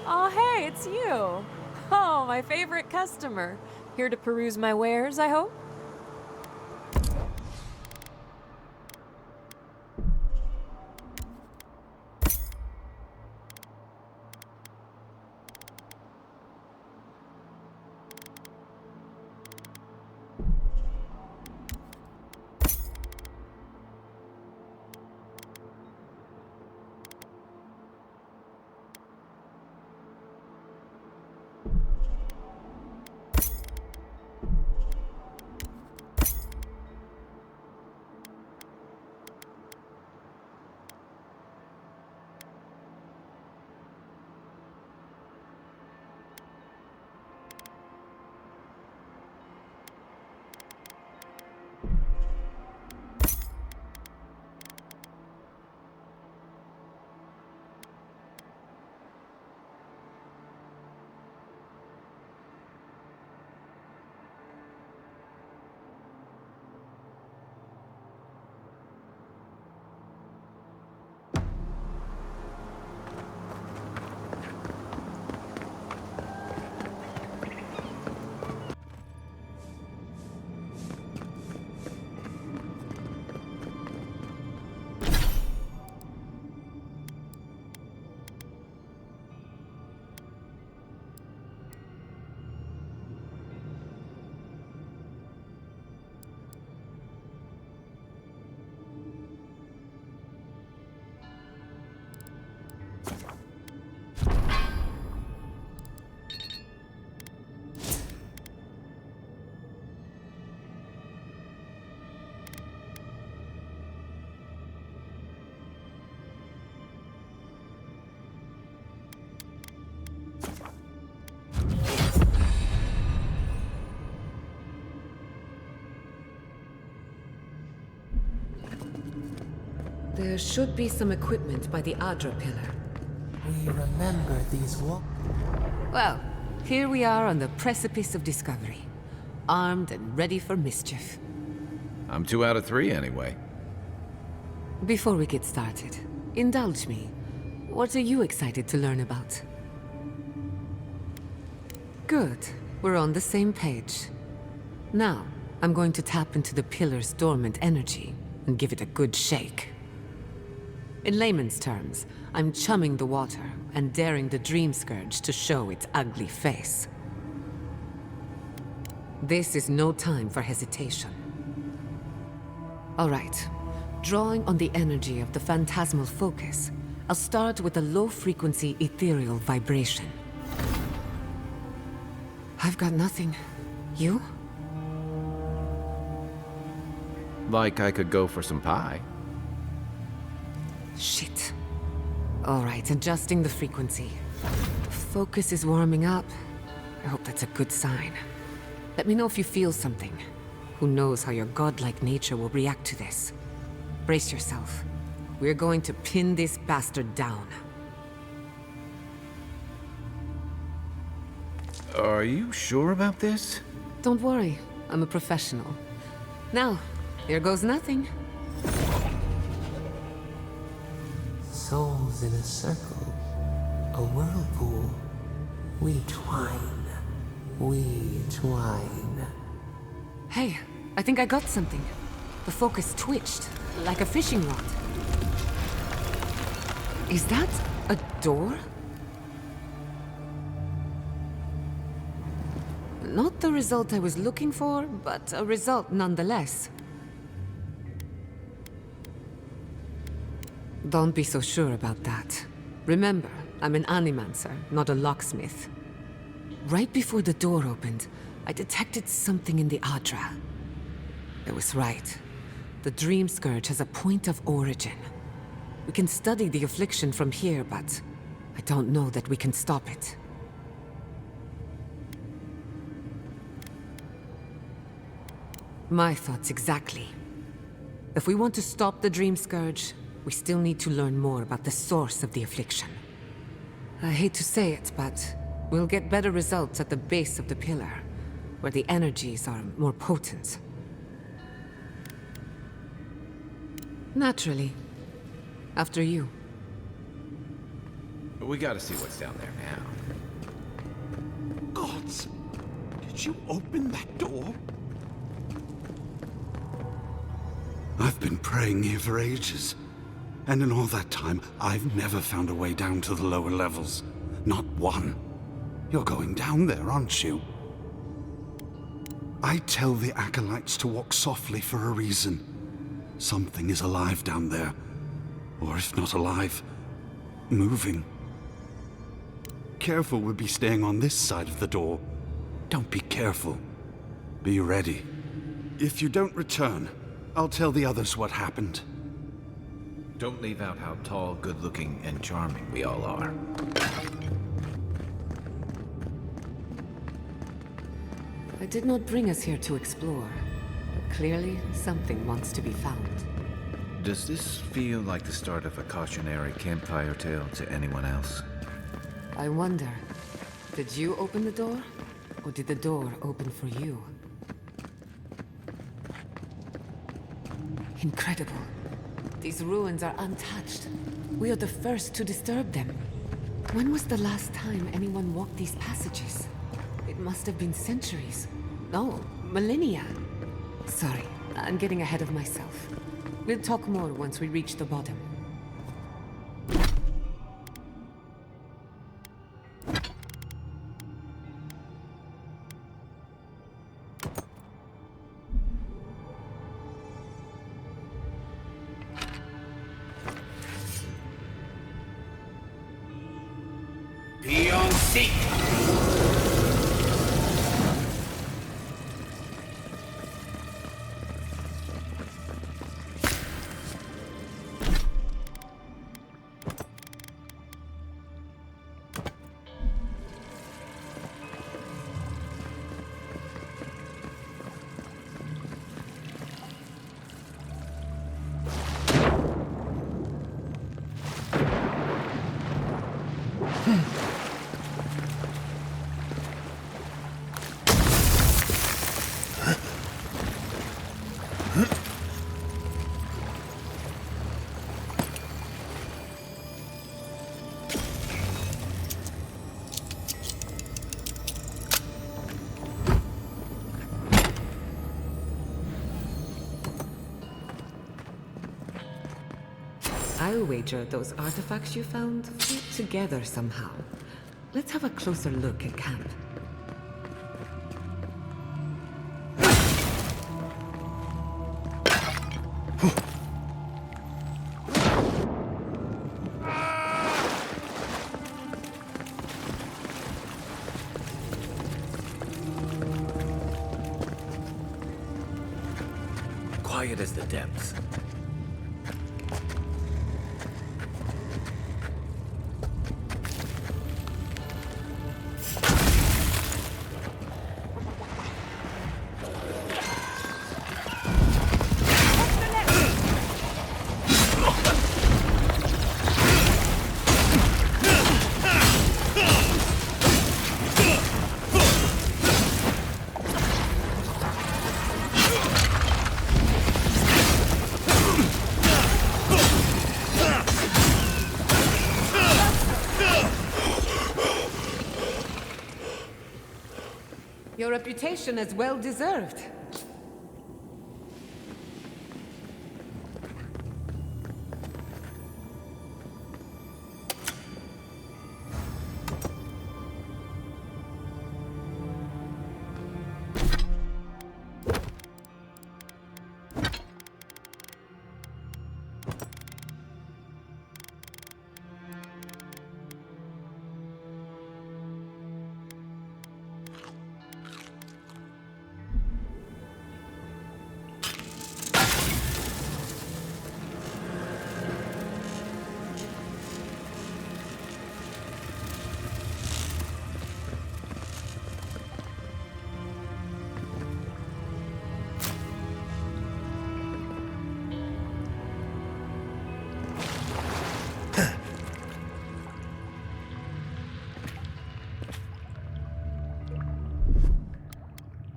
Oh, hey, it's you. Oh, my favorite customer. Here to peruse my wares, I hope? There should be some equipment by the Adra pillar. We remember these Well, here we are on the precipice of discovery. Armed and ready for mischief. I'm 2 out of 3 anyway. Before we get started, indulge me. What are you excited to learn about? Good. We're on the same page. Now, I'm going to tap into the pillar's dormant energy and give it a good shake. In layman's terms, I'm chumming the water and daring the Dream Scourge to show its ugly face. This is no time for hesitation. All right. Drawing on the energy of the phantasmal focus, I'll start with a low-frequency ethereal vibration. I've got nothing. You? Like I could go for some pie. Shit. All right, adjusting the frequency. Focus is warming up. I hope that's a good sign. Let me know if you feel something. Who knows how your godlike nature will react to this. Brace yourself. We're going to pin this bastard down. Are you sure about this? Don't worry, I'm a professional. Now, here goes nothing. souls in a circle, a whirlpool. We twine. We twine. Hey, I think I got something. The focus twitched, like a fishing rod. Is that a door? Not the result I was looking for, but a result nonetheless. Don't be so sure about that. Remember, I'm an animancer, not a locksmith. Right before the door opened, I detected something in the Adra. I was right. The Dream Scourge has a point of origin. We can study the affliction from here, but I don't know that we can stop it. My thoughts exactly. If we want to stop the Dream Scourge, we still need to learn more about the source of the affliction. I hate to say it, but we'll get better results at the base of the pillar, where the energies are more potent. Naturally. After you. But we gotta see what's down there now. Gods! Did you open that door? I've been praying here for ages. And in all that time, I've never found a way down to the lower levels. Not one. You're going down there, aren't you? I tell the acolytes to walk softly for a reason. Something is alive down there. Or if not alive, moving. Careful we'll be staying on this side of the door. Don't be careful. Be ready. If you don't return, I'll tell the others what happened. Don't leave out how tall, good-looking, and charming we all are. I did not bring us here to explore. But clearly, something wants to be found. Does this feel like the start of a cautionary campfire tale to anyone else? I wonder, did you open the door? Or did the door open for you? Incredible. These ruins are untouched. We are the first to disturb them. When was the last time anyone walked these passages? It must have been centuries. No, millennia. Sorry, I'm getting ahead of myself. We'll talk more once we reach the bottom. Be on seat! I'll wager those artifacts you found fit together somehow. Let's have a closer look at camp. Quiet as the depths. Your reputation is well deserved.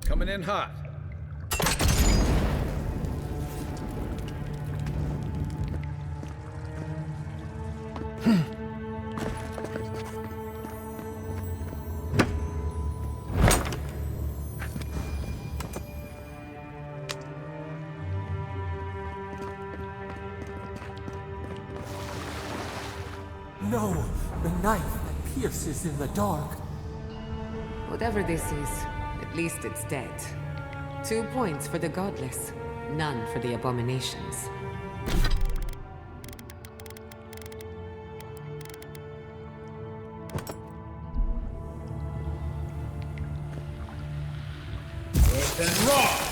Coming in hot. No, the knife that pierces in the dark. Whatever this is, at least it's dead. 2 points for the godless, none for the abominations. Earth and rock!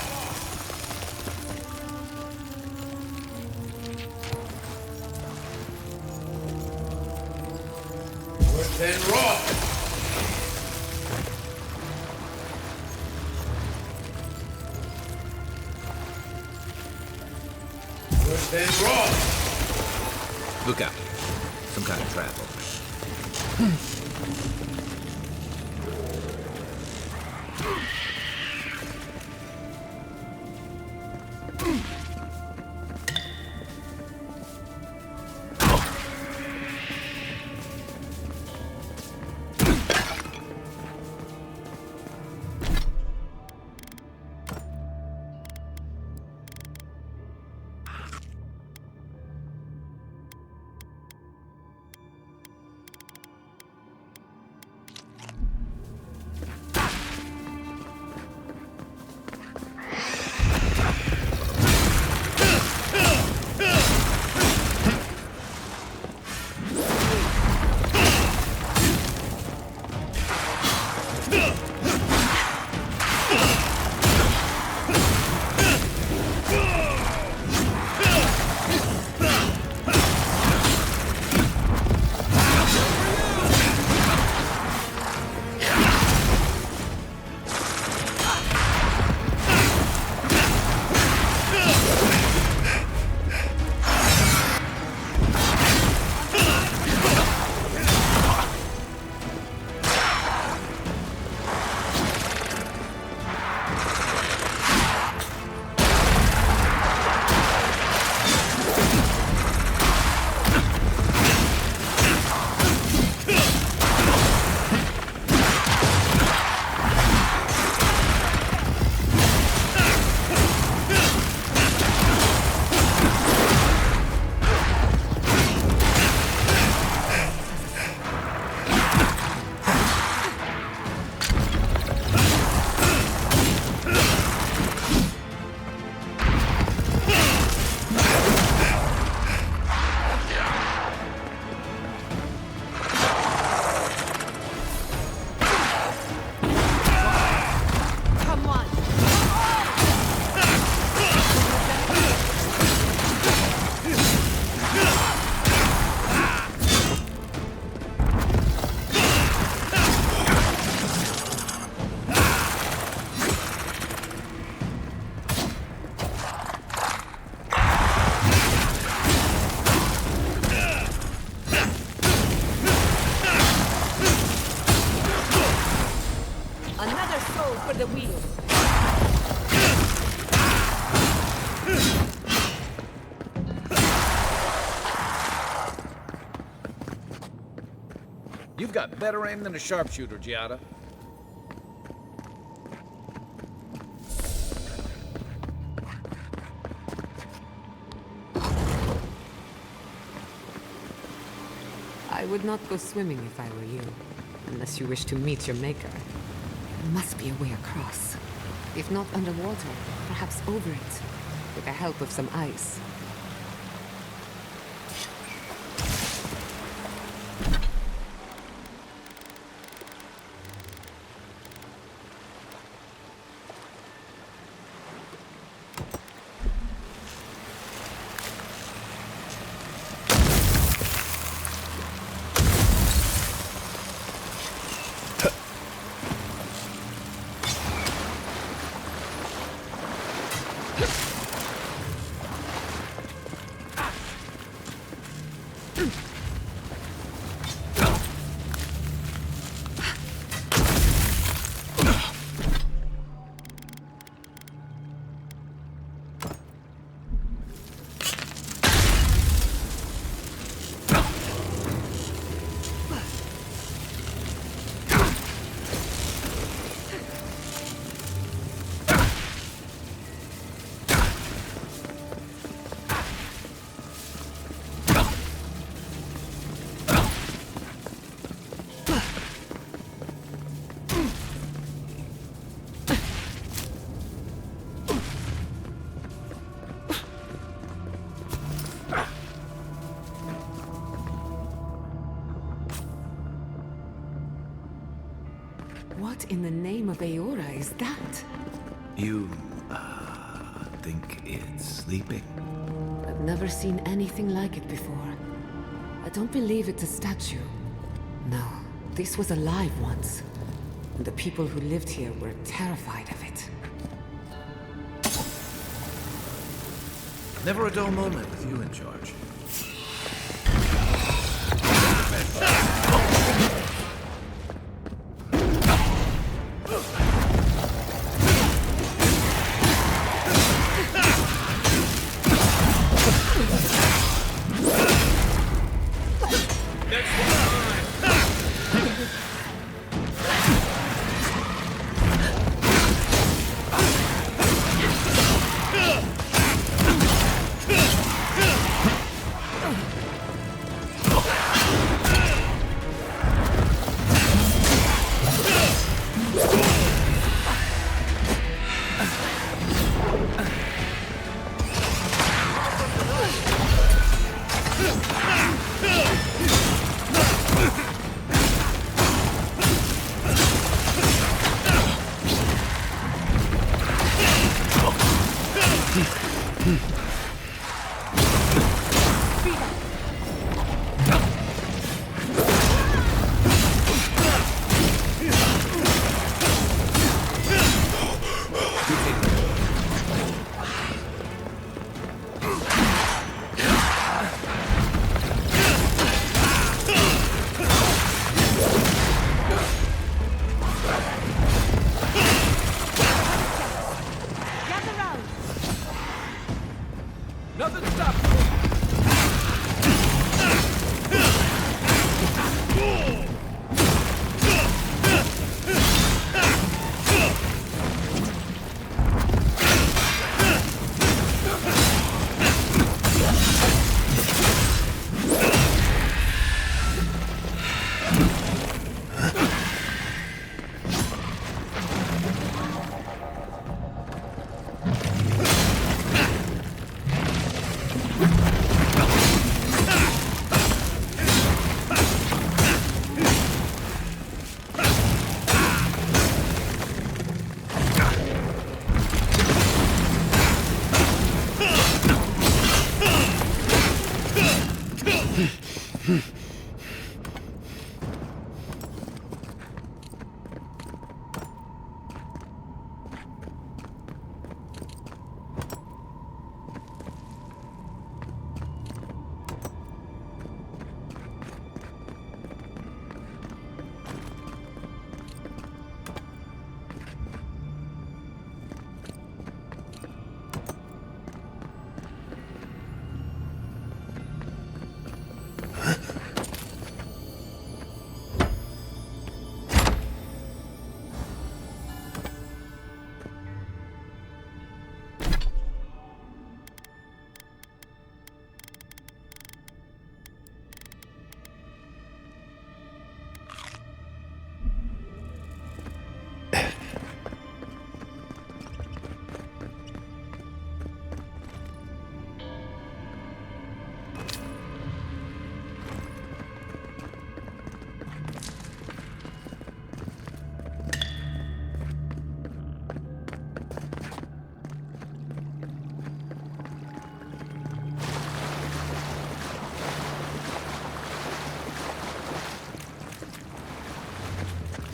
Earth and rock! Earth and rock! Look out. Some kind of trap over. for the wheel. You've got better aim than a sharpshooter, Giada. I would not go swimming if I were you, unless you wish to meet your maker. There must be a way across. If not underwater, perhaps over it, with the help of some ice. What in the name of Aora is that? You, think it's sleeping? I've never seen anything like it before. I don't believe it's a statue. No, this was alive once. And the people who lived here were terrified of it. Never a dull moment with you in charge. Nothing stops me!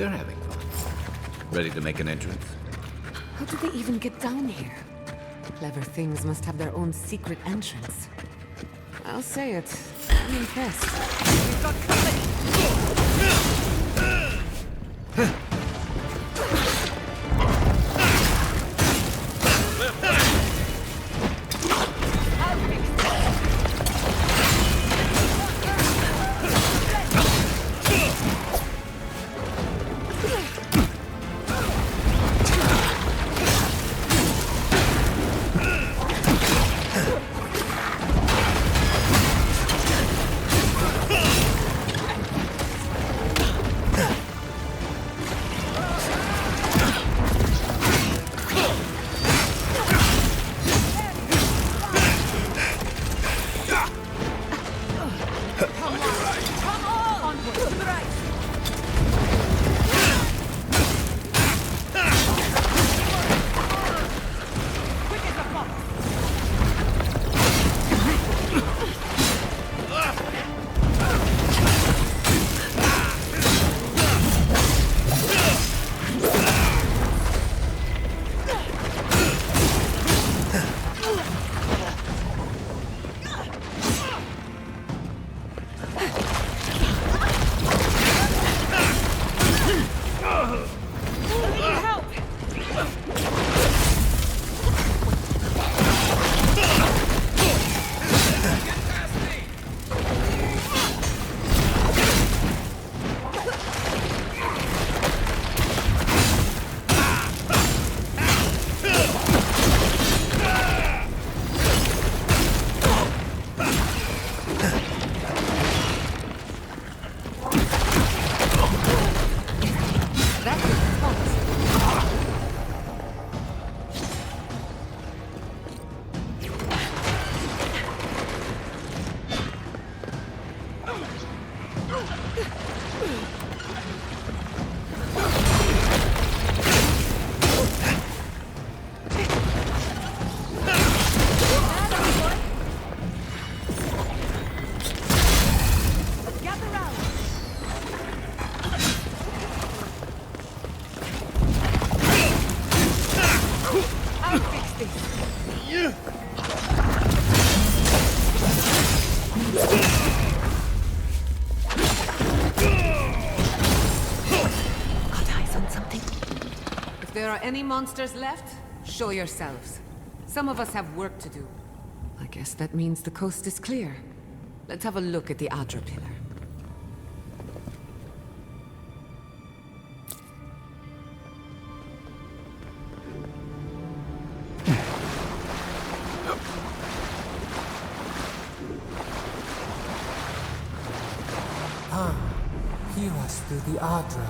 They're having fun. Ready to make an entrance? How did they even get down here? Clever things must have their own secret entrance. I'll say it. I'm impressed. We've got company! That's the spot. Gather round. I'll fix this. Got eyes on something? If there are any monsters left, show yourselves. Some of us have work to do. I guess that means the coast is clear. Let's have a look at the Adra pillar. Hear us through the Adra.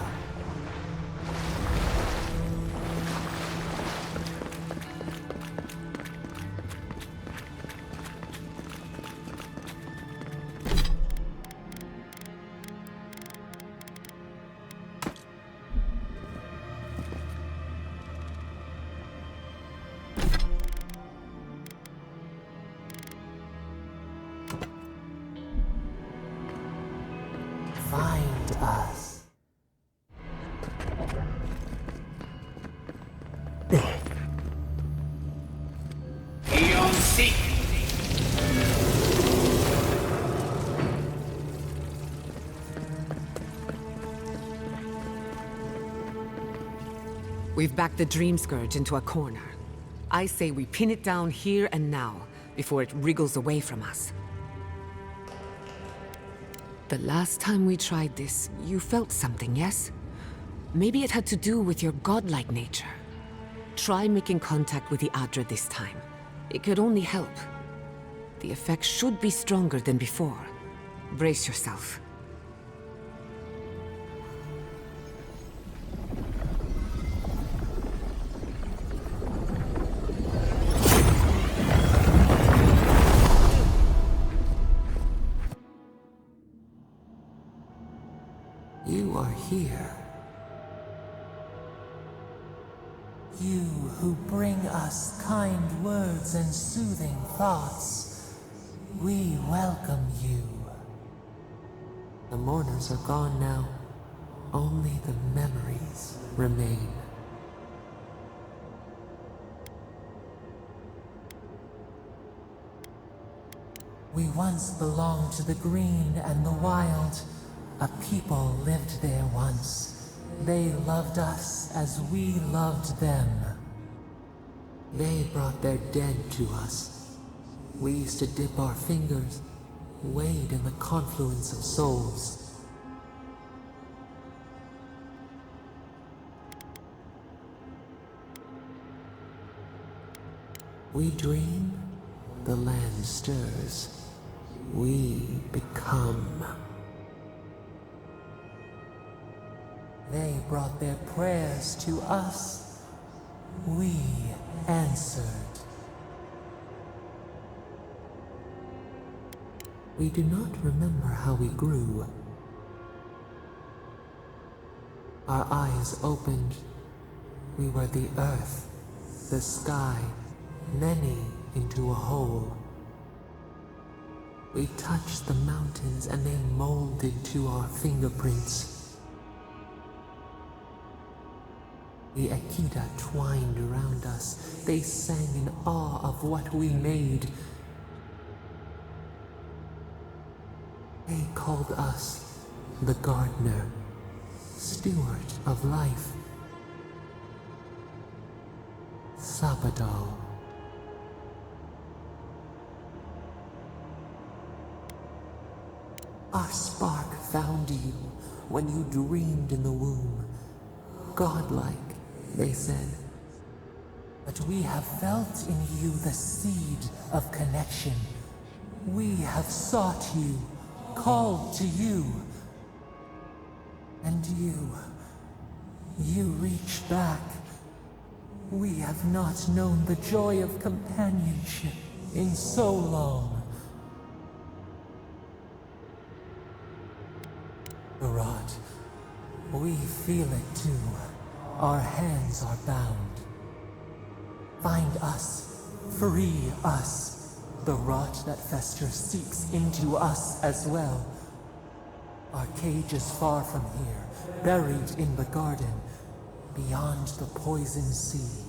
Find us. Eon Seek! We've backed the Dream Scourge into a corner. I say we pin it down here and now, before it wriggles away from us. The last time we tried this, you felt something, yes? Maybe it had to do with your godlike nature. Try making contact with the Adra this time. It could only help. The effect should be stronger than before. Brace yourself. You are here. You who bring us kind words and soothing thoughts, we welcome you. The mourners are gone now. Only the memories remain. We once belonged to the green and the wild. A people lived there once. They loved us as we loved them. They brought their dead to us. We used to dip our fingers, wade in the confluence of souls. We dream, the land stirs. We become. They brought their prayers to us. We answered. We do not remember how we grew. Our eyes opened. We were the earth, the sky, many into a whole. We touched the mountains and they molded to our fingerprints. The Akita twined around us. They sang in awe of what we made. They called us the gardener, steward of life. Sabadal. Our spark found you when you dreamed in the womb. Godlike, they said. But we have felt in you the seed of connection. We have sought you, called to you. And You reach back. We have not known the joy of companionship in so long. Barat, we feel it too. Our hands are bound. Find us. Free us. The rot that festers seeps into us as well. Our cage is far from here, buried in the garden, beyond the poison sea.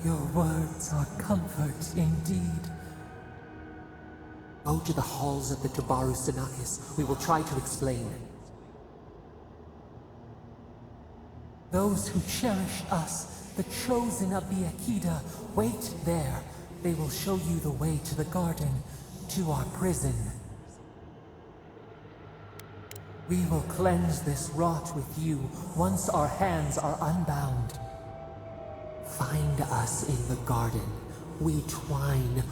Your words are comfort indeed. Go to the halls of the Tabaru Sinakis. We will try to explain. Those who cherish us, the chosen of the Akida, wait there. They will show you the way to the garden, to our prison. We will cleanse this rot with you once our hands are unbound. Find us in the garden. We twine,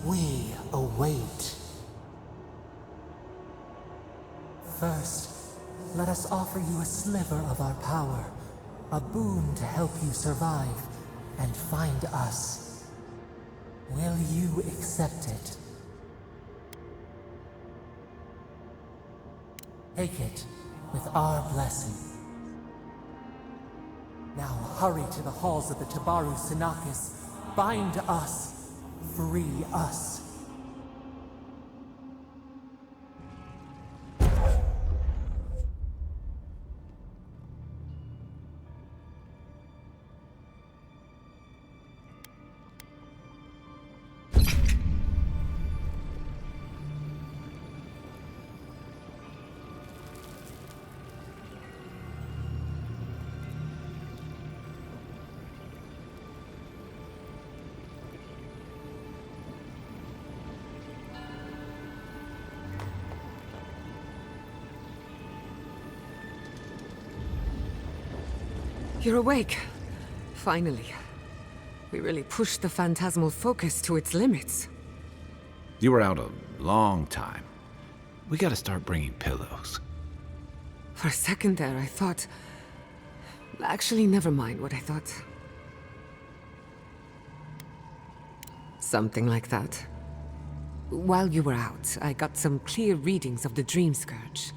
we await. First, let us offer you a sliver of our power, a boon to help you survive and find us. Will you accept it? Take it with our blessing. Now hurry to the halls of the Tabaru Sinakis. Bind us. Free us. You're awake. Finally. We really pushed the phantasmal focus to its limits. You were out a long time. We gotta start bringing pillows. For a second there, I thought... Actually, never mind what I thought. Something like that. While you were out, I got some clear readings of the Dream Scourge.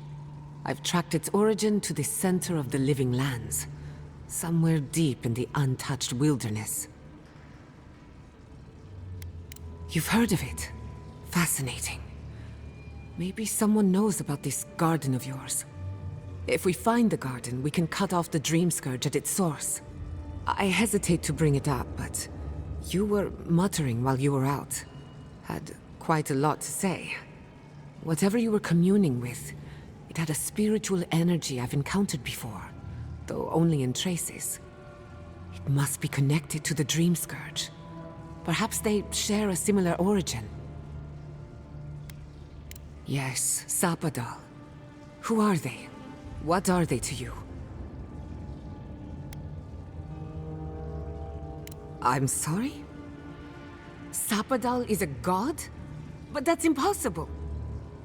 I've tracked its origin to the center of the living lands. Somewhere deep in the untouched wilderness. You've heard of it. Fascinating. Maybe someone knows about this garden of yours. If we find the garden, we can cut off the Dream Scourge at its source. I hesitate to bring it up, but you were muttering while you were out. Had quite a lot to say. Whatever you were communing with, it had a spiritual energy I've encountered before. Though only in traces. It must be connected to the Dream Scourge. Perhaps they share a similar origin. Yes, Sapadal. Who are they? What are they to you? I'm sorry? Sapadal is a god? But that's impossible.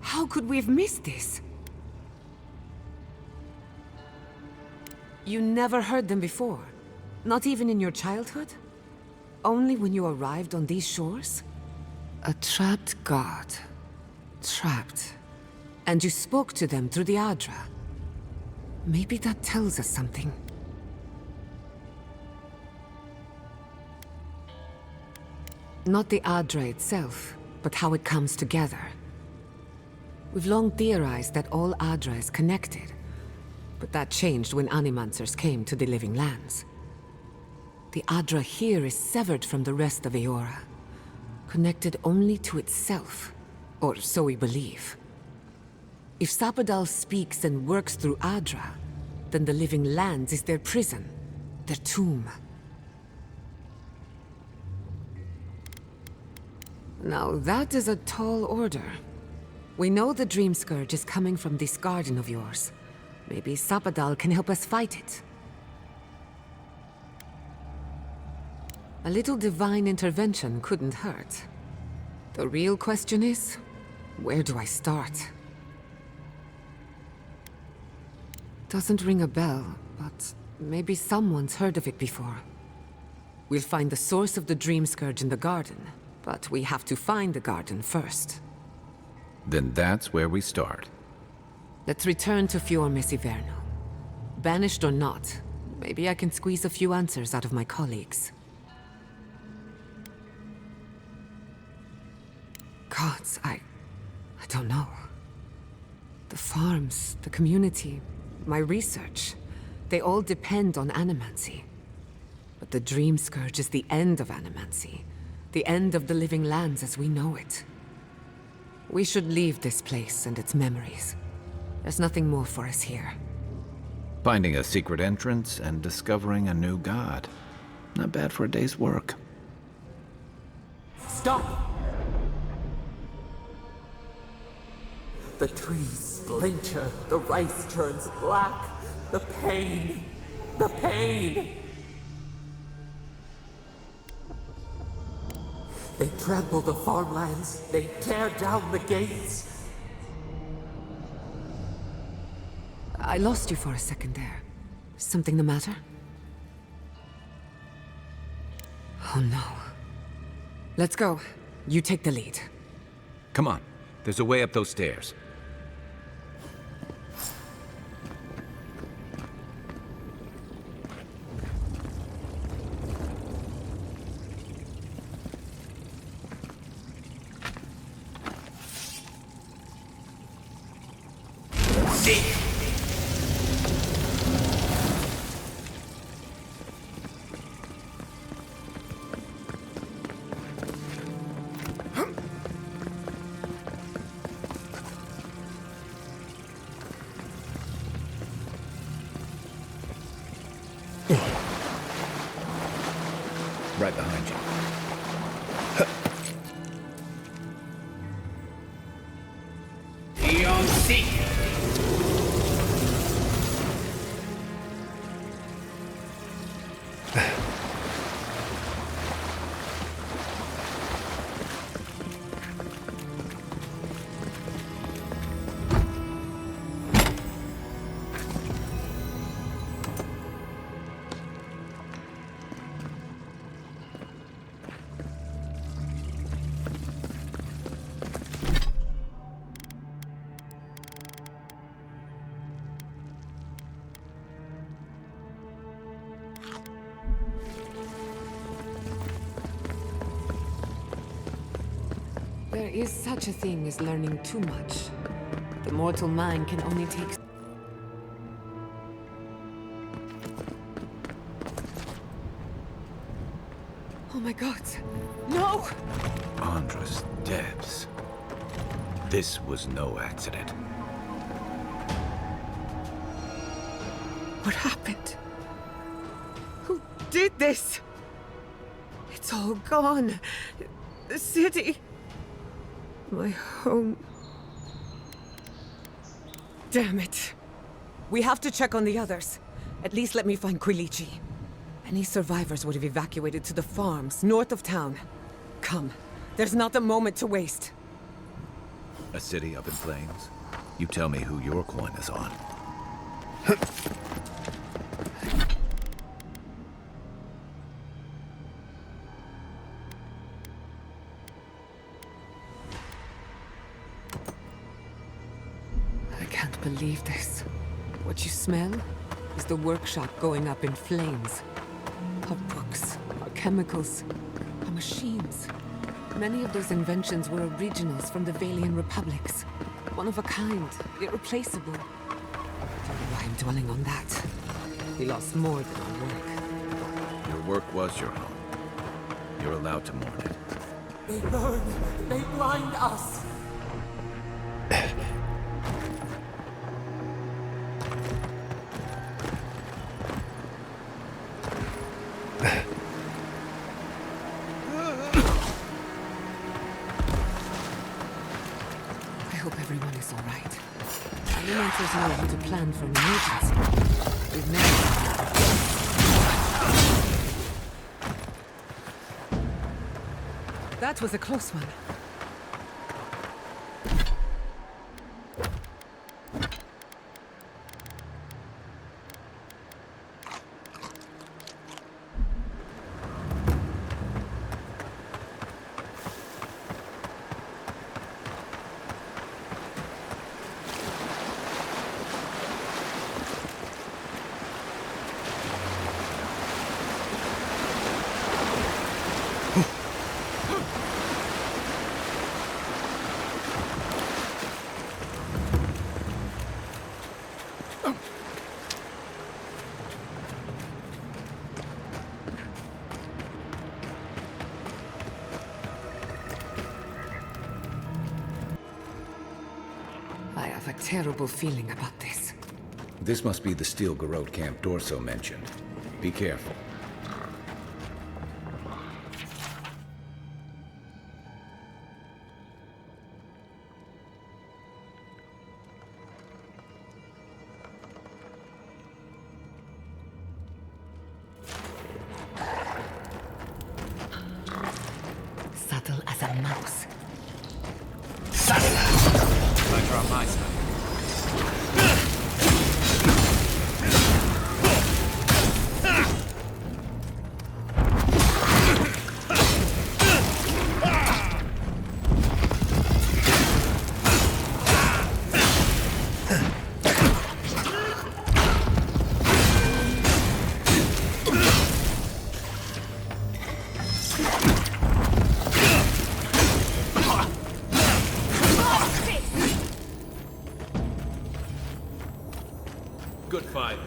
How could we have missed this? You never heard them before? Not even in your childhood? Only when you arrived on these shores? A trapped god. Trapped. And you spoke to them through the Adra. Maybe that tells us something. Not the Adra itself, but how it comes together. We've long theorized that all Adra is connected. But that changed when Animancers came to the Living Lands. The Adra here is severed from the rest of Eora, connected only to itself, or so we believe. If Sapadal speaks and works through Adra, then the Living Lands is their prison, their tomb. Now that is a tall order. We know the Dream Scourge is coming from this garden of yours. Maybe Sapadal can help us fight it. A little divine intervention couldn't hurt. The real question is, where do I start? Doesn't ring a bell, but maybe someone's heard of it before. We'll find the source of the Dream Scourge in the garden, but we have to find the garden first. Then that's where we start. Let's return to Fior Mesiverno. Banished or not, maybe I can squeeze a few answers out of my colleagues. Gods, I don't know. The farms, the community, my research, they all depend on animancy. But the Dream Scourge is the end of animancy, the end of the living lands as we know it. We should leave this place and its memories. There's nothing more for us here. Finding a secret entrance and discovering a new god. Not bad for a day's work. Stop! The trees splinter, the rice turns black. The pain! The pain! They trample the farmlands, they tear down the gates. I lost you for a second there. Something the matter? Oh no. Let's go. You take the lead. Come on, there's a way up those stairs. Seek. Right behind you. Eon Seek. There is such a thing as learning too much. The mortal mind can only take... Oh my god! No! Andra's depths. This was no accident. What happened? Who did this? It's all gone. The city. My home. Damn it. We have to check on the others. At least let me find Quilici. Any survivors would have evacuated to the farms north of town. Come. There's not a moment to waste. A city up in flames? You tell me who your coin is on. I can't believe this. What you smell is the workshop going up in flames. Our books, our chemicals, our machines. Many of those inventions were originals from the Valian republics. One of a kind, irreplaceable. Don't know why I'm dwelling on that. We lost more than our work. Your work was your home. You're allowed to mourn it. They burn, they blind us. I hope everyone is all right. Animators know how to plan for an emergency. We've never... That was a close one. have a terrible feeling about this. This must be the Steel Garrote camp Dorso mentioned. Be careful. Subtle as a mouse. Pleasure on my side. Good fight.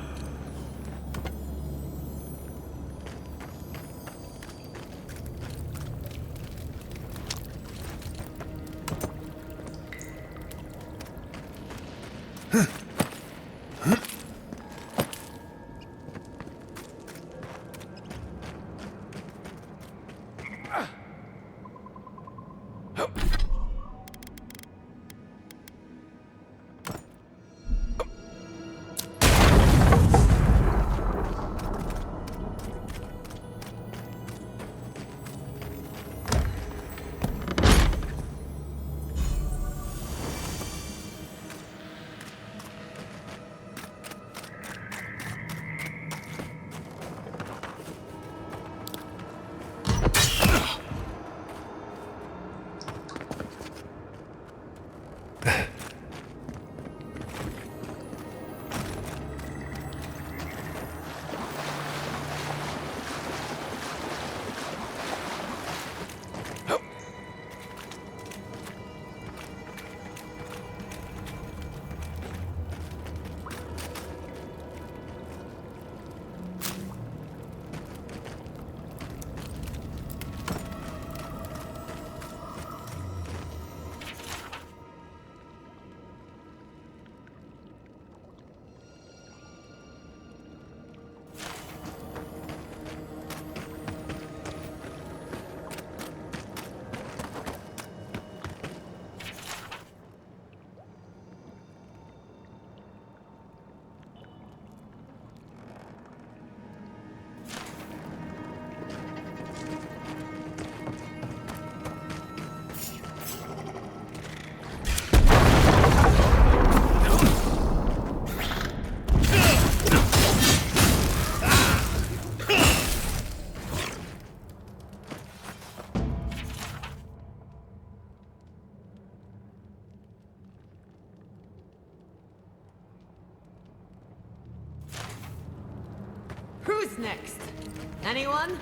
Who's next? Anyone?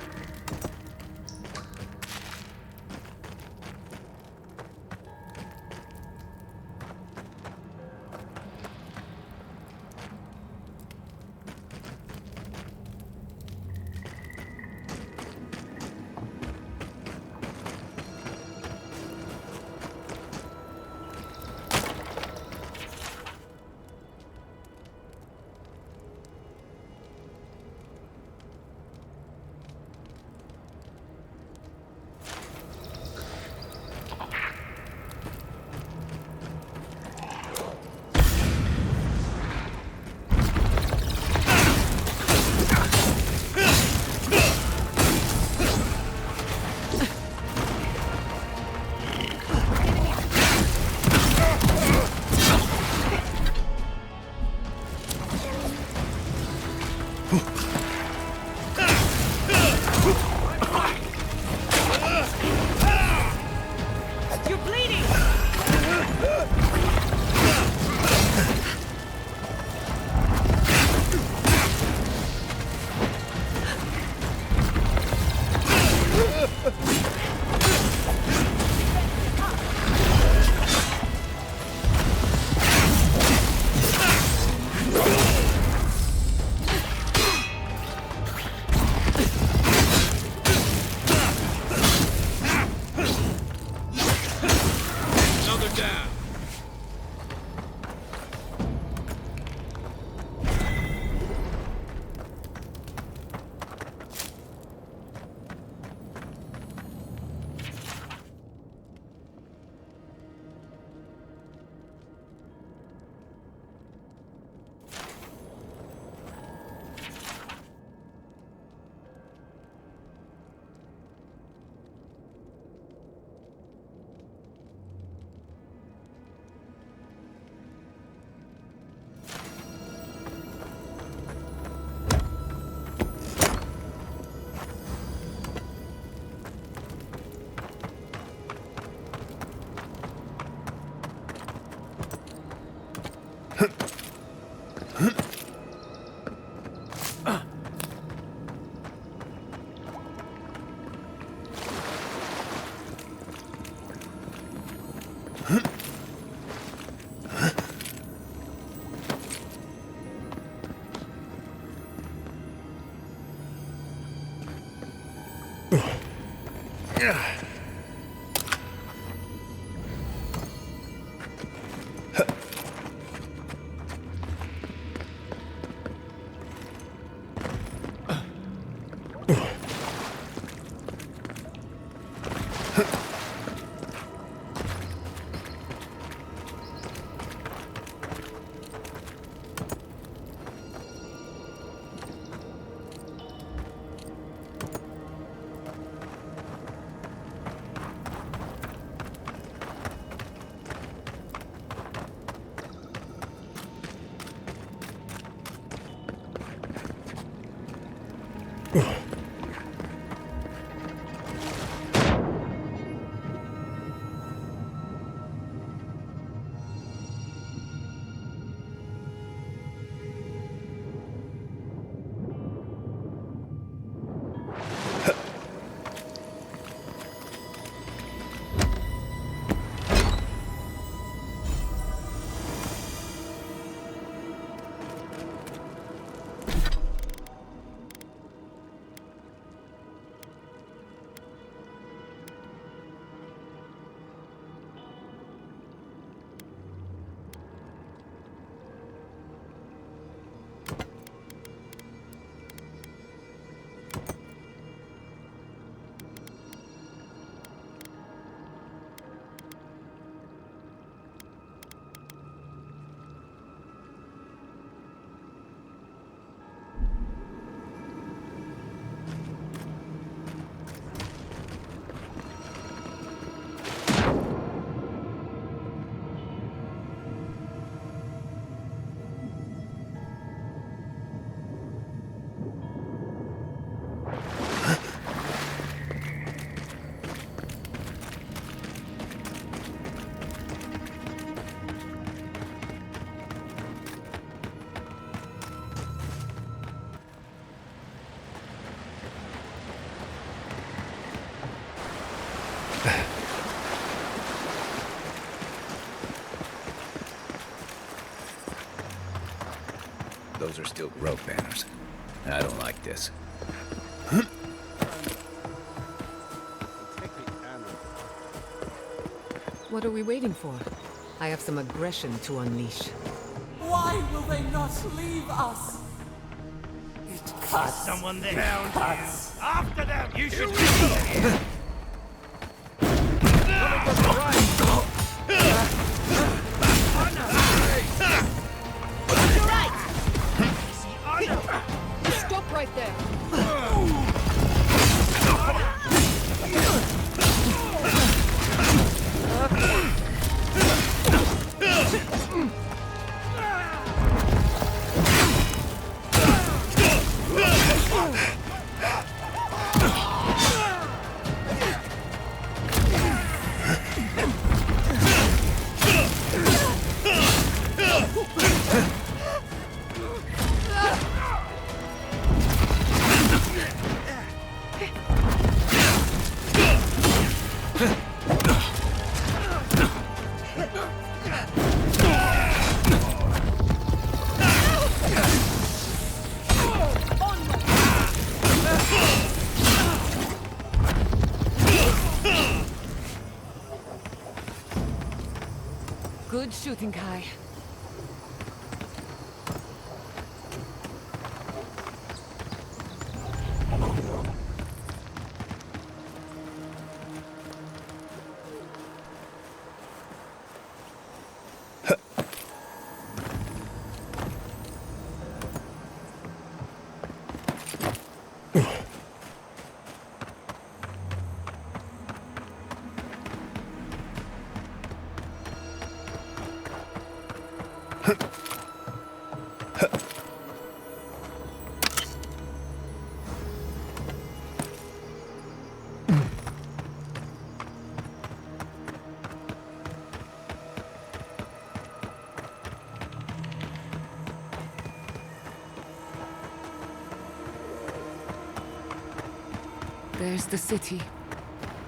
Those are still growth banners. I don't like this. What are we waiting for? I have some aggression to unleash. Why will they not leave us? It cuts. Someone there. It cuts. After them! You should be here! Coming from the right! Stop right there. Good shooting, Kai. There's the city.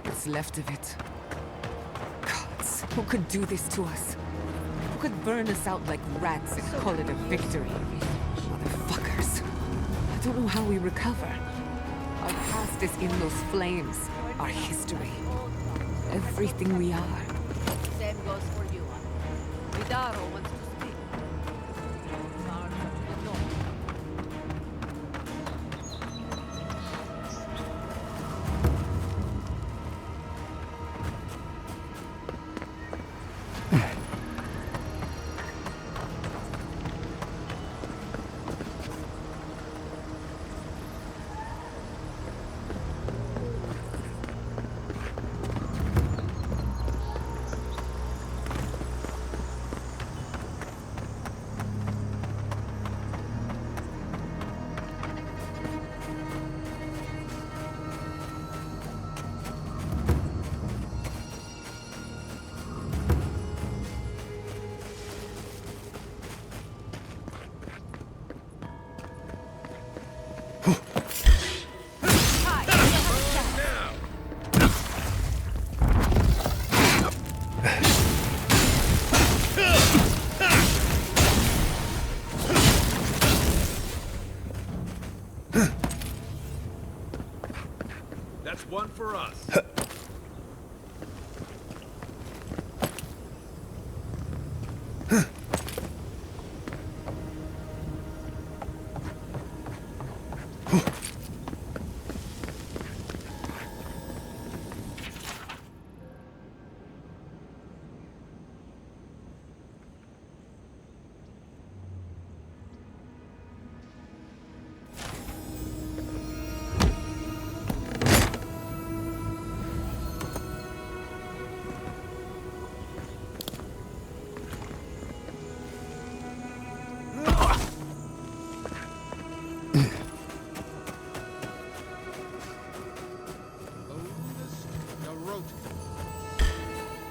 What's left of it. Gods, who could do this to us? Who could burn us out like rats and call it a victory? Motherfuckers. I don't know how we recover. Our past is in those flames. our history, everything we are. Same goes for you. Vidaro wants to speak. No. That's one for us.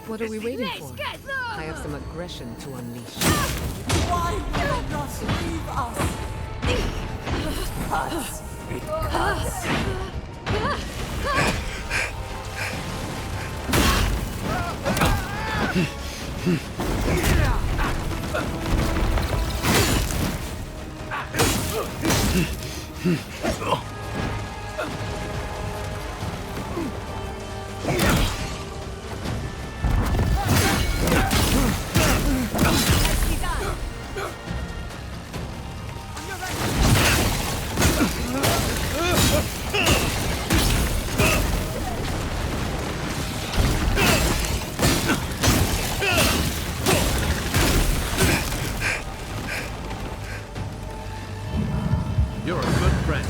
What are we waiting for? I have some aggression to unleash. Why will you not leave us? You're a good friend.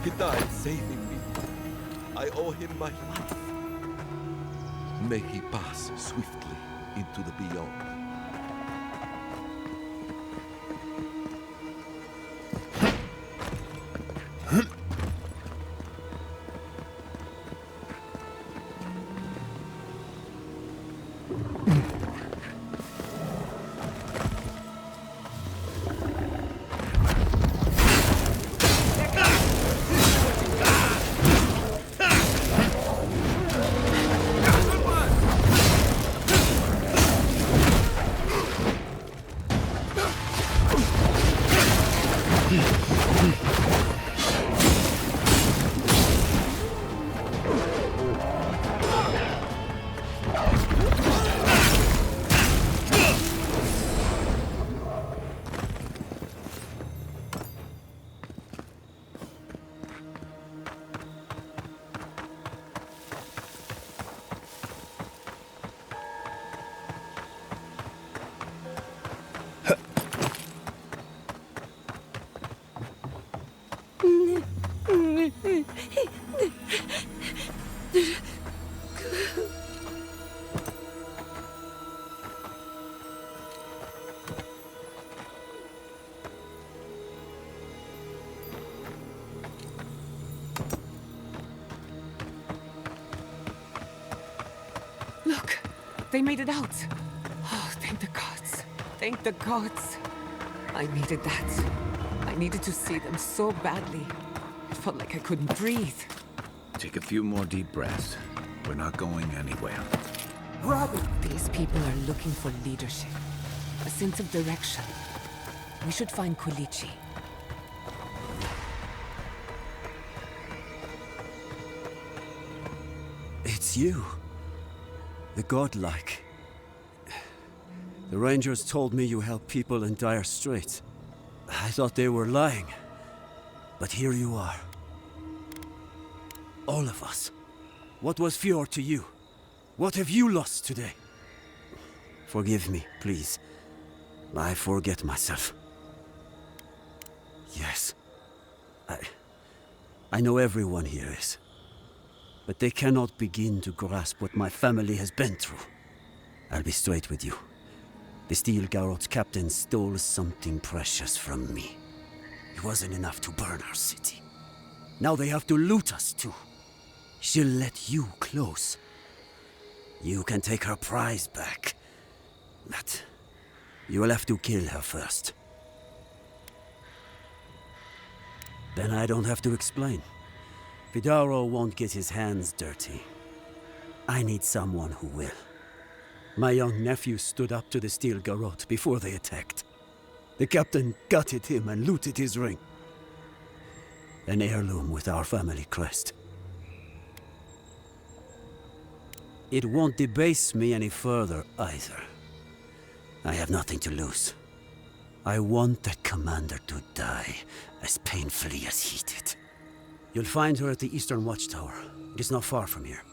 He died saving me. I owe him my life. May he pass swiftly into the beyond. Look, they made it out. Oh, thank the gods. Thank the gods. I needed that. I needed to see them so badly. It felt like I couldn't breathe. Take a few more deep breaths. We're not going anywhere. These people are looking for leadership, a sense of direction. We should find Kulichi. It's you. The godlike. The Rangers told me you help people in dire straits. I thought they were lying. But here you are. All of us. What was Fjord to you? What have you lost today? Forgive me, please. I forget myself. Yes. I know everyone here is. But they cannot begin to grasp what my family has been through. I'll be straight with you. The Steel Garrot's captain stole something precious from me. It wasn't enough to burn our city. Now they have to loot us too. She'll let you close. You can take her prize back. But you will have to kill her first. Then I don't have to explain. Vidaro won't get his hands dirty. I need someone who will. My young nephew stood up to the Steel Garrote before they attacked. The captain gutted him and looted his ring. An heirloom with our family crest. It won't debase me any further, either. I have nothing to lose. I want that commander to die as painfully as he did. You'll find her at the Eastern Watchtower. It is not far from here.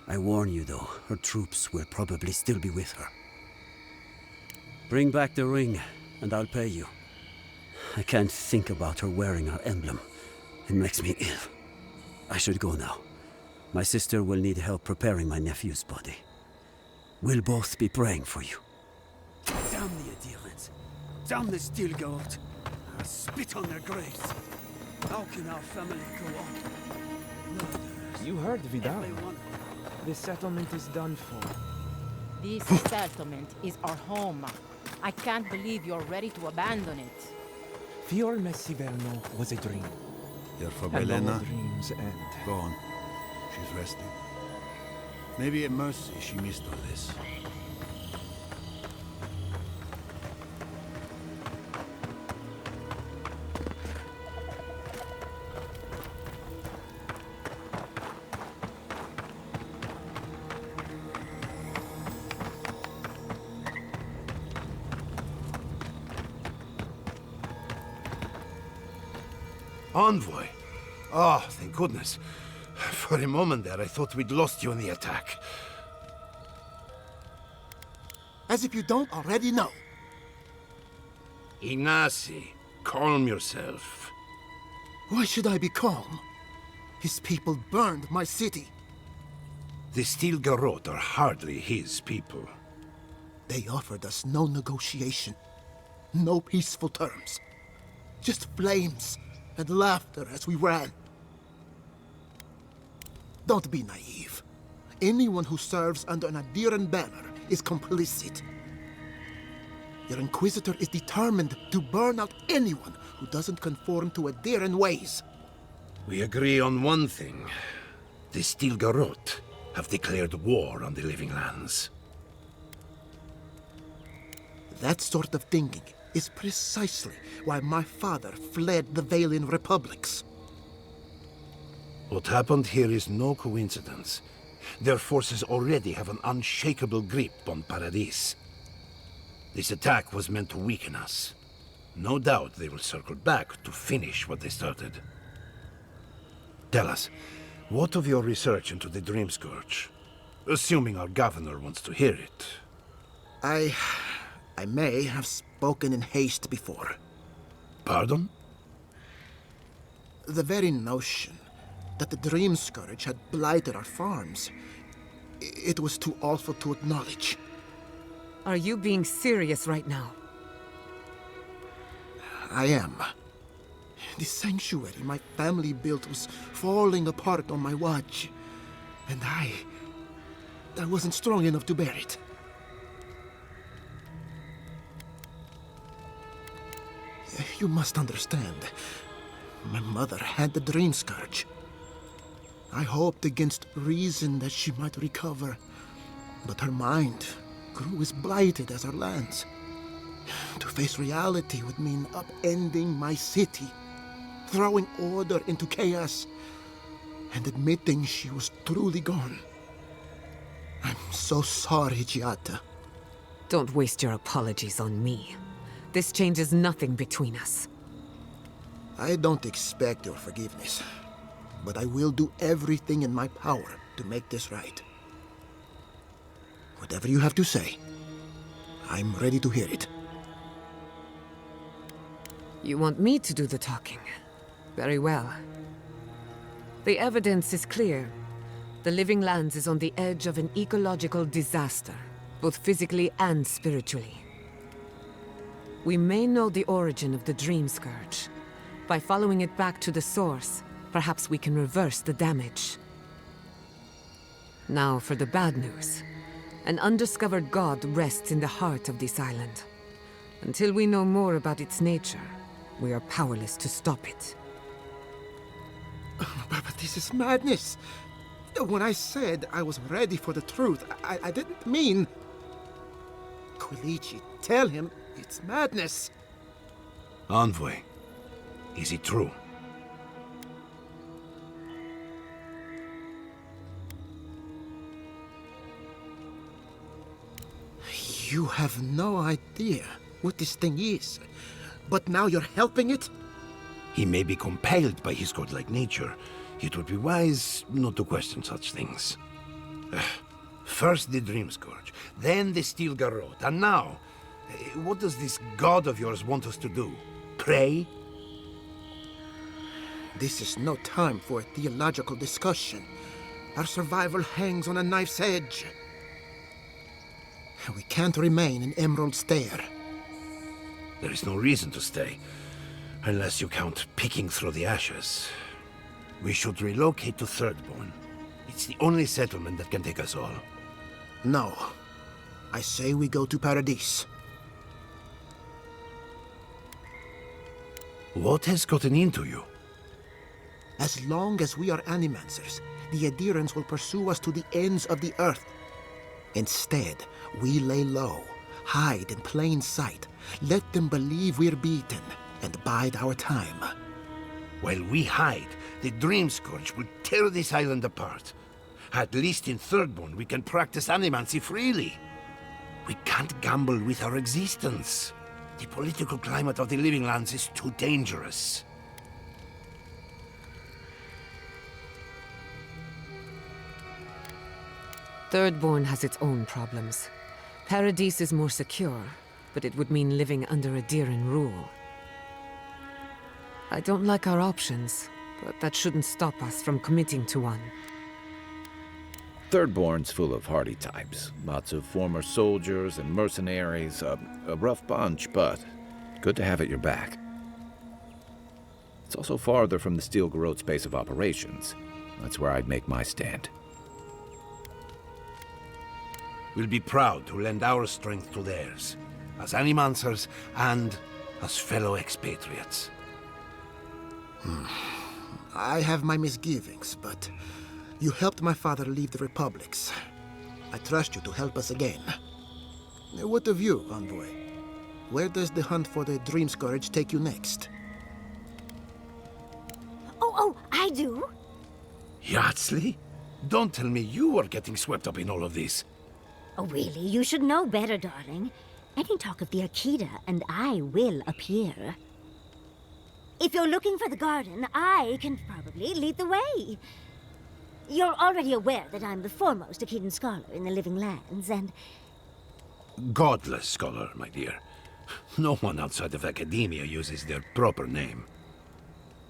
I warn you, though, her troops will probably still be with her. Bring back the ring, and I'll pay you. I can't think about her wearing our emblem. It makes me ill. I should go now. My sister will need help preparing my nephew's body. We'll both be praying for you. Damn the adherents! Damn the Steel Garrote! I'll spit on their graves! How can our family go on? You heard Vidal. The settlement is done for. This settlement is our home. I can't believe you're ready to abandon it. Fior Messiverno was a dream. You're for And all Belena? dreams end. Go on. She's resting. Maybe at mercy she missed all this. Envoy? Oh, thank goodness. For a moment there, I thought we'd lost you in the attack. As if you don't already know. Ignacy, calm yourself. Why should I be calm? His people burned my city. The Steel Garrote are hardly his people. They offered us no negotiation, no peaceful terms. Just flames and laughter as we ran. Don't be naive. Anyone who serves under an Adiran banner is complicit. Your Inquisitor is determined to burn out anyone who doesn't conform to Adiran ways. We agree on one thing. The Steel Garrote have declared war on the Living Lands. That sort of thinking is precisely why my father fled the Valian republics. What happened here is no coincidence. Their forces already have an unshakable grip on Paradis. This attack was meant to weaken us. No doubt they will circle back to finish what they started. Tell us, what of your research into the Dream Scourge? Assuming our governor wants to hear it. I may have spoken in haste before. Pardon? The very notion that the Dream Scourge had blighted our farms, it was too awful to acknowledge. Are you being serious right now? I am. The sanctuary my family built was falling apart on my watch. And I wasn't strong enough to bear it. You must understand. My mother had the Dream Scourge. I hoped against reason that she might recover, but her mind grew as blighted as her lands. To face reality would mean upending my city, throwing order into chaos, and admitting she was truly gone. I'm so sorry, Giata. Don't waste your apologies on me. This changes nothing between us. I don't expect your forgiveness, but I will do everything in my power to make this right. Whatever you have to say, I'm ready to hear it. You want me to do the talking? Very well. The evidence is clear. The Living Lands is on the edge of an ecological disaster, both physically and spiritually. We may know the origin of the Dream Scourge. By following it back to the source, perhaps we can reverse the damage. Now for the bad news. An undiscovered god rests in the heart of this island. Until we know more about its nature, we are powerless to stop it. But this is madness. When I said I was ready for the truth, I didn't mean... Quilici, tell him it's madness. Envoy, is it true? You have no idea what this thing is, but now you're helping it? He may be compelled by his godlike nature. It would be wise not to question such things. First the Dream Scourge, then the Steel Garrote, and now, what does this god of yours want us to do? Pray? This is no time for a theological discussion. Our survival hangs on a knife's edge. We can't remain in Emerald Stair. There is no reason to stay, unless you count picking through the ashes. We should relocate to Thirdborn. It's the only settlement that can take us all. No. I say we go to Paradise. What has gotten into you? As long as we are Animancers, the Adherents will pursue us to the ends of the earth. Instead, we lay low, hide in plain sight, let them believe we're beaten, and bide our time. While we hide, the Dream Scourge will tear this island apart. At least in Thirdborn, we can practice animancy freely. We can't gamble with our existence. The political climate of the Living Lands is too dangerous. Thirdborn has its own problems. Paradise is more secure, but it would mean living under Adheran rule. I don't like our options, but that shouldn't stop us from committing to one. Thirdborn's full of hardy types. Lots of former soldiers and mercenaries. A rough bunch, but good to have at your back. It's also farther from the Steel Garrote's base of operations. That's where I'd make my stand. We'll be proud to lend our strength to theirs, as Animancers and as fellow expatriates. I have my misgivings, but you helped my father leave the Republics. I trust you to help us again. What of you, Envoy? Where does the hunt for the Dream Scourge take you next? Oh, I do. Yardsley? Don't tell me you are getting swept up in all of this. Oh, really? You should know better, darling. Any talk of the Akita, and I will appear. If you're looking for the garden, I can probably lead the way. You're already aware that I'm the foremost Akitan scholar in the Living Lands, and... Godless scholar, my dear. No one outside of academia uses their proper name.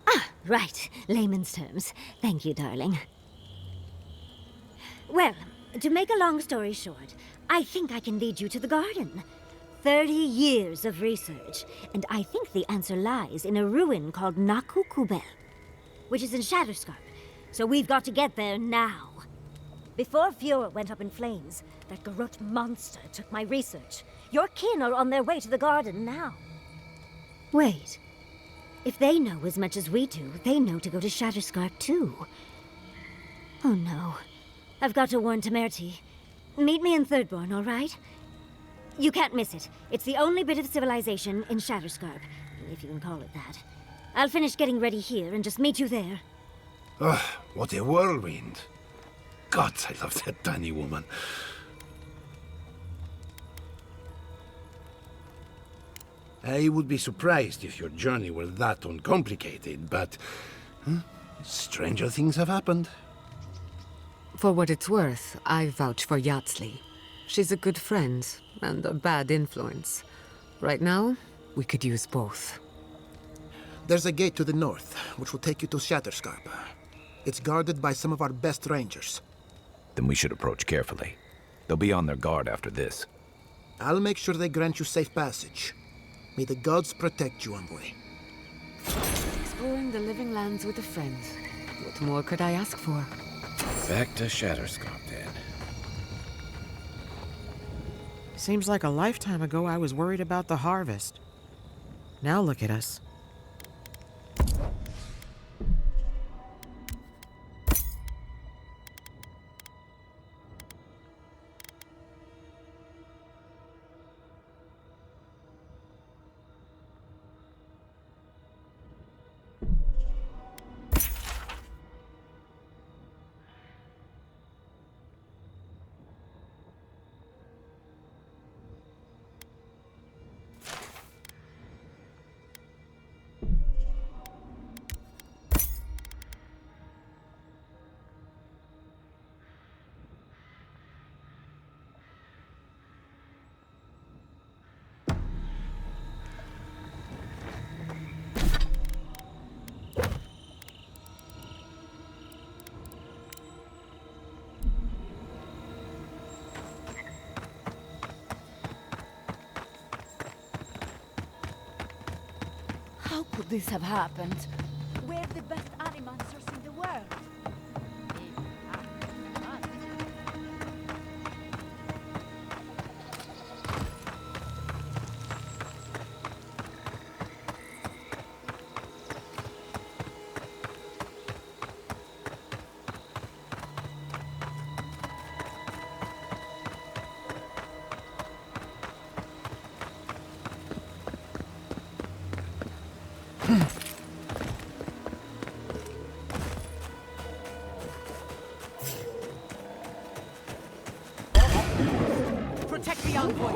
Ah, Right, layman's terms. Thank you, darling. Well, to make a long story short, I think I can lead you to the garden. 30 years of research, and I think the answer lies in a ruin called Naku Kubel, which is in Shatterscarp. So we've got to get there now. Before Fiora went up in flames, that Garrote monster took my research. Your kin are on their way to the garden now. Wait. If they know as much as we do, they know to go to Shatterscarp too. Oh no. I've got to warn Temerity. Meet me in Thirdborn, all right? You can't miss it. It's the only bit of civilization in Shatterscarp, if you can call it that. I'll finish getting ready here and just meet you there. Ugh, what a whirlwind. Gods, I love that tiny woman. I would be surprised if your journey were that uncomplicated, but stranger things have happened. For what it's worth, I vouch for Yatsley. She's a good friend and a bad influence. Right now, we could use both. There's a gate to the north, which will take you to Shatterscarp. It's guarded by some of our best rangers. Then we should approach carefully. They'll be on their guard after this. I'll make sure they grant you safe passage. May the gods protect you, envoy. Exploring the living lands with a friend. What more could I ask for? Back to Shatterscarp, then. Seems like a lifetime ago I was worried about the harvest. Now look at us. How could this have happened? We're the best animancers in the world. Protect the envoy!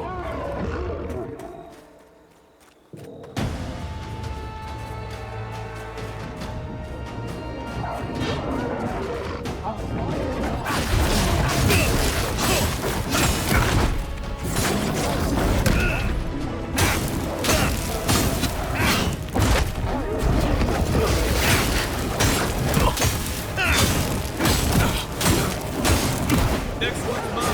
Next one's mine.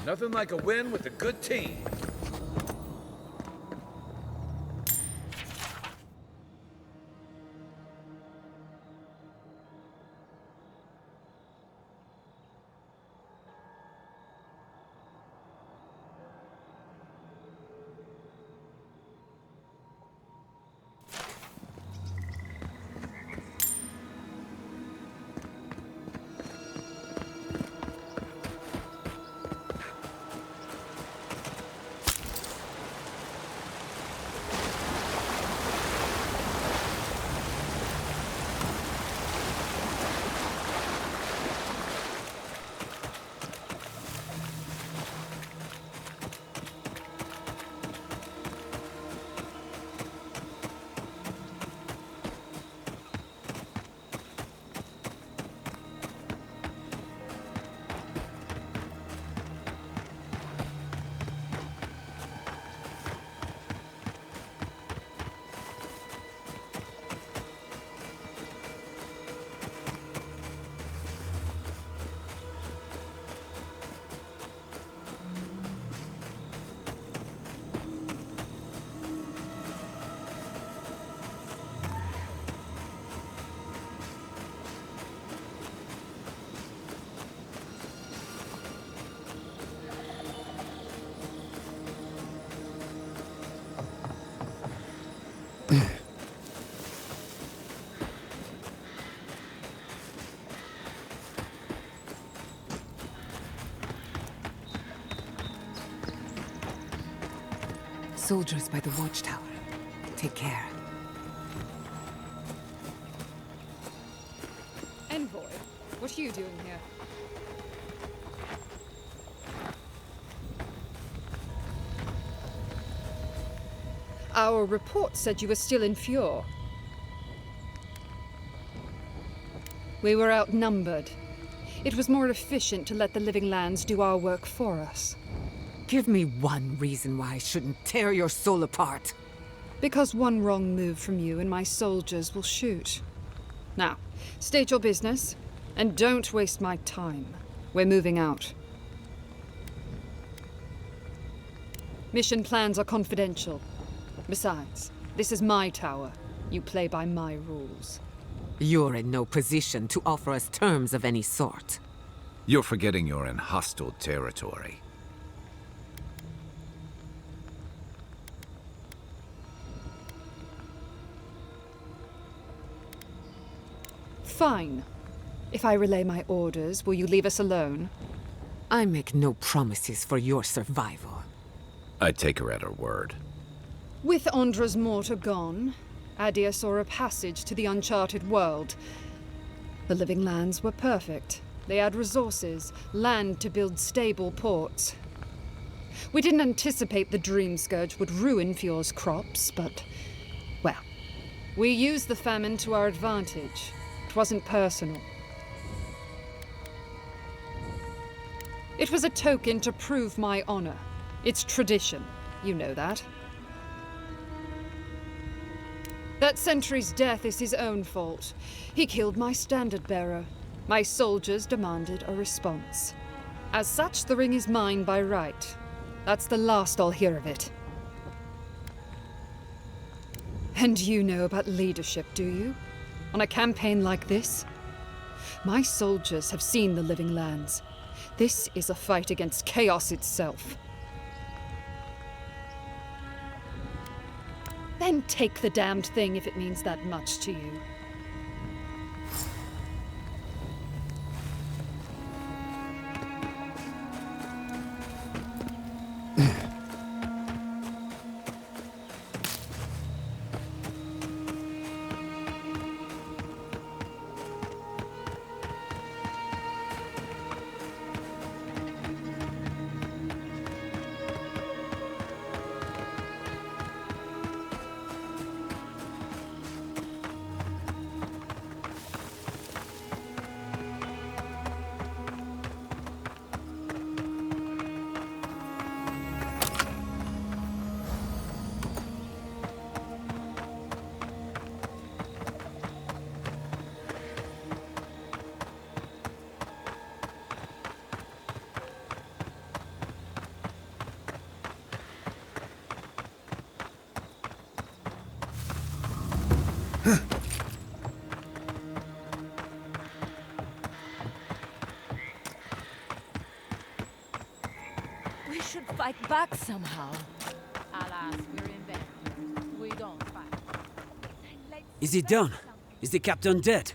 Nothing like a win with a good team. soldiers by the watchtower. Take care. Envoy, what are you doing here? Our report said you were still in Fjord. We were outnumbered. It was more efficient to let the Living Lands do our work for us. Give me one reason why I shouldn't tear your soul apart. Because one wrong move from you and my soldiers will shoot. Now, state your business, and don't waste my time. We're moving out. Mission plans are confidential. Besides, this is my tower. You play by my rules. You're in no position to offer us terms of any sort. You're forgetting you're in hostile territory. Fine. If I relay my orders, will you leave us alone? I make no promises for your survival. I take her at her word. With Andra's mortar gone, Adia saw a passage to the uncharted world. The Living Lands were perfect. They had resources, land to build stable ports. We didn't anticipate the Dream Scourge would ruin Fjord's crops, but, well, we used the famine to our advantage. It wasn't personal. It was a token to prove my honor. It's tradition. You know that. That sentry's death is his own fault. He killed my standard-bearer. My soldiers demanded a response. As such, the ring is mine by right. That's the last I'll hear of it. And you know about leadership, do you? On a campaign like this? My soldiers have seen the Living Lands. This is a fight against chaos itself. Then take the damned thing if it means that much to you. We should fight back somehow. Alas, we're inventors. We don't fight. Is it done? Is the captain dead?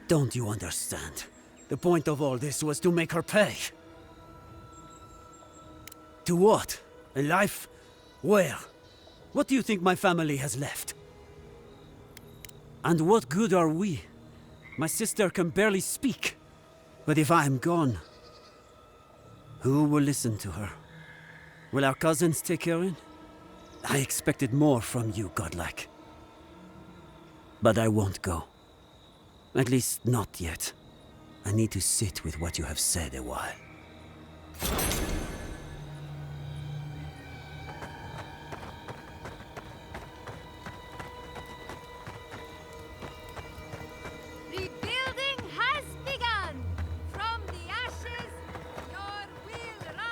Don't you understand? The point of all this was to make her pay. To what? A life? Where? What do you think my family has left? And what good are we? My sister can barely speak. But if I'm gone, who will listen to her? Will our cousins take her in? I expected more from you, godlike. But I won't go. At least not yet. I need to sit with what you have said a while. Rebuilding has begun! From the ashes, your will rise!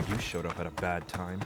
You showed up at a bad time.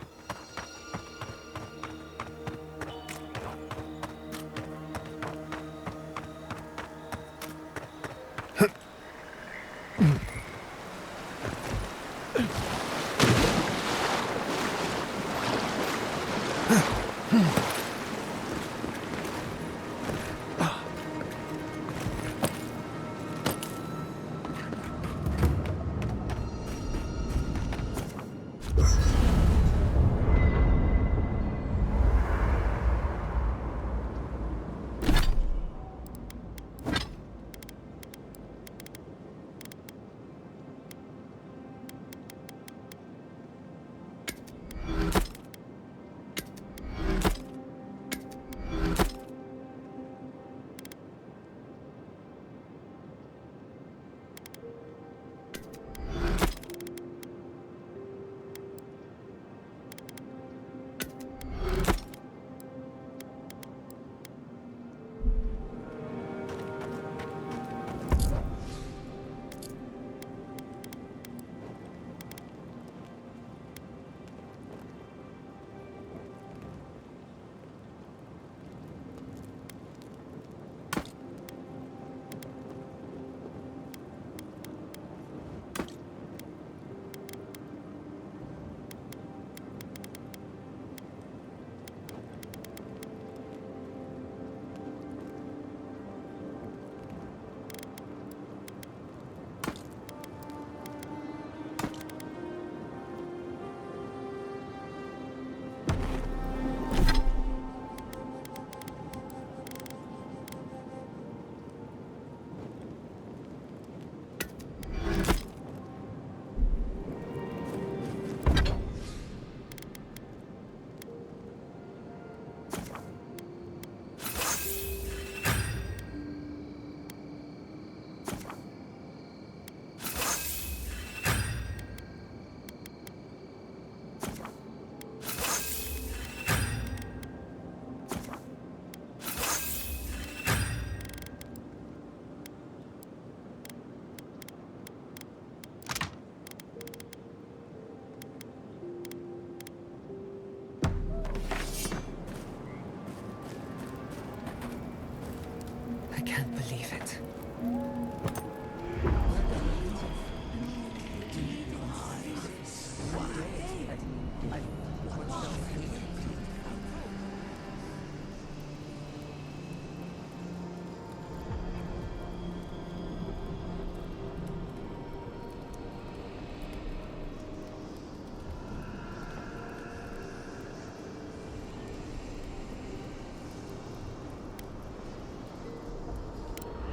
can't believe it.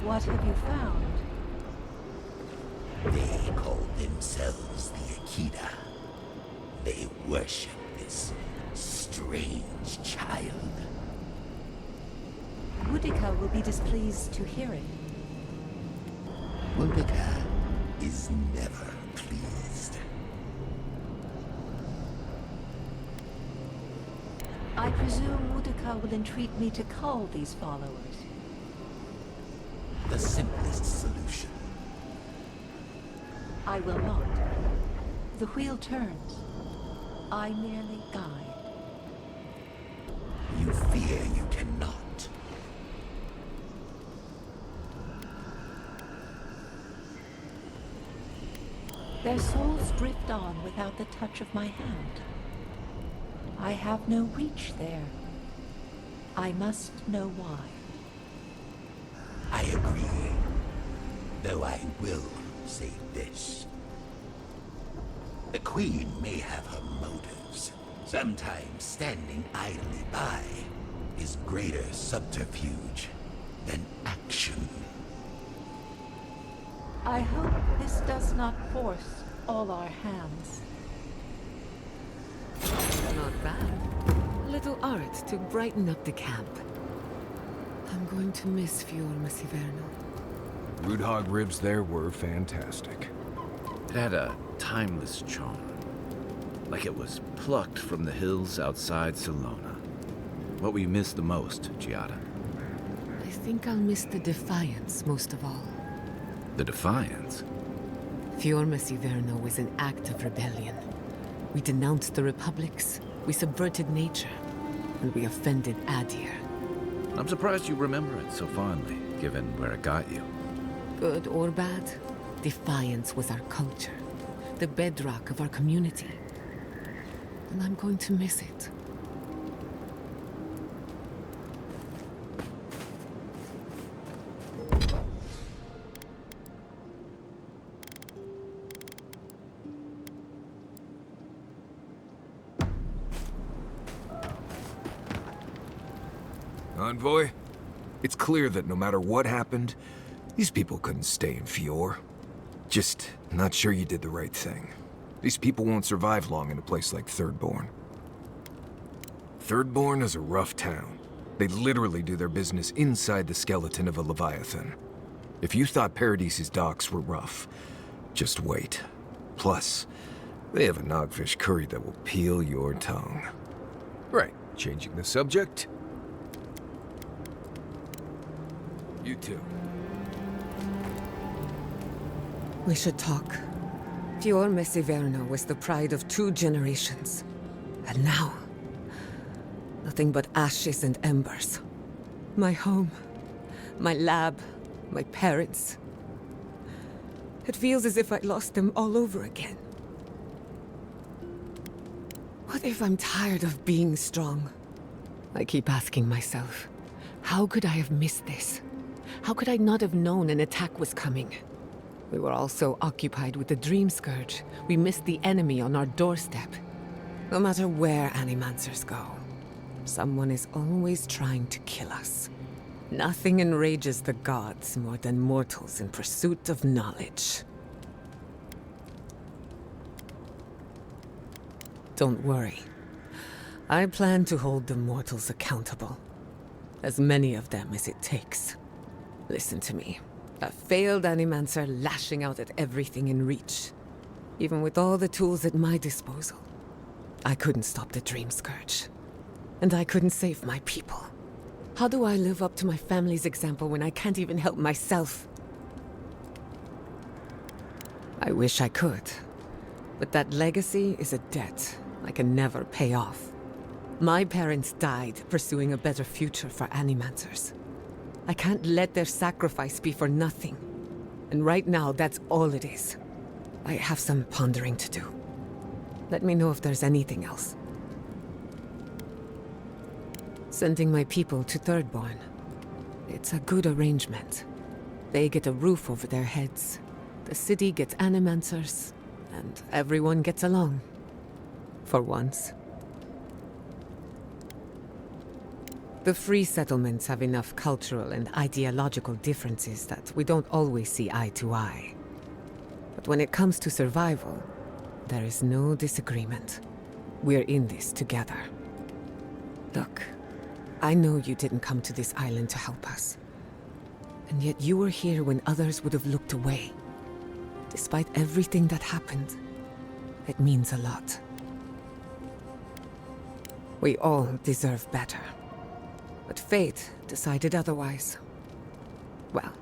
What have you found? They call themselves the Akita. They worship this strange child. Boudica will be displeased to hear it. Boudica is never pleased. I presume Boudica will entreat me to cull these followers. The simplest solution. I will not. The wheel turns. I merely guide. You fear you cannot. Their souls drift on without the touch of my hand. I have no reach there. I must know why. I agree. Though I will say this. The Queen may have her motives. Sometimes standing idly by is greater subterfuge than action. I hope this does not force all our hands. Not bad. A little art to brighten up the camp. I'm going to miss Fior Messiverno. Root hog ribs there were fantastic. It had a timeless charm. Like it was plucked from the hills outside Salona. What will you miss the most, Giada? I think I'll miss the defiance most of all. The Defiance? Fior Messiverno was an act of rebellion. We denounced the republics, we subverted nature, and we offended Adir. I'm surprised you remember it so fondly, given where it got you. Good or bad, defiance was our culture, the bedrock of our community. And I'm going to miss it. Envoy, it's clear that no matter what happened, these people couldn't stay in Fior. Just not sure you did the right thing. These people won't survive long in a place like Thirdborn. Thirdborn is a rough town. They literally do their business inside the skeleton of a Leviathan. If you thought Paradise's docks were rough, just wait. Plus, they have a nogfish curry that will peel your tongue. Right, changing the subject. You too. We should talk. Fior Messiverno was the pride of 2 generations. And now, nothing but ashes and embers. My home, my lab, my parents. It feels as if I lost them all over again. What if I'm tired of being strong? I keep asking myself, how could I have missed this? How could I not have known an attack was coming? We were all so occupied with the Dream Scourge, we missed the enemy on our doorstep. No matter where Animancers go, someone is always trying to kill us. Nothing enrages the gods more than mortals in pursuit of knowledge. Don't worry. I plan to hold the mortals accountable. As many of them as it takes. Listen to me. A failed Animancer lashing out at everything in reach. Even with all the tools at my disposal. I couldn't stop the Dream Scourge. And I couldn't save my people. How do I live up to my family's example when I can't even help myself? I wish I could. But that legacy is a debt I can never pay off. My parents died pursuing a better future for Animancers. I can't let their sacrifice be for nothing. And right now, that's all it is. I have some pondering to do. Let me know if there's anything else. Sending my people to Thirdborn. It's a good arrangement. They get a roof over their heads. The city gets animancers. And everyone gets along. For once. The free settlements have enough cultural and ideological differences that we don't always see eye to eye. But when it comes to survival, there is no disagreement. We're in this together. Look, I know you didn't come to this island to help us. And yet you were here when others would have looked away. Despite everything that happened, it means a lot. We all deserve better. But fate decided otherwise. Well,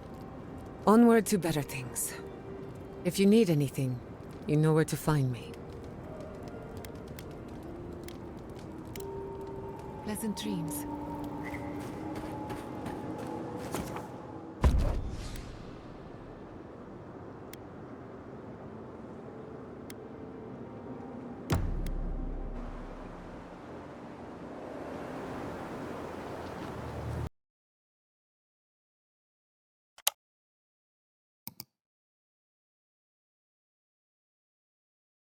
onward to better things. If you need anything, you know where to find me. Pleasant dreams.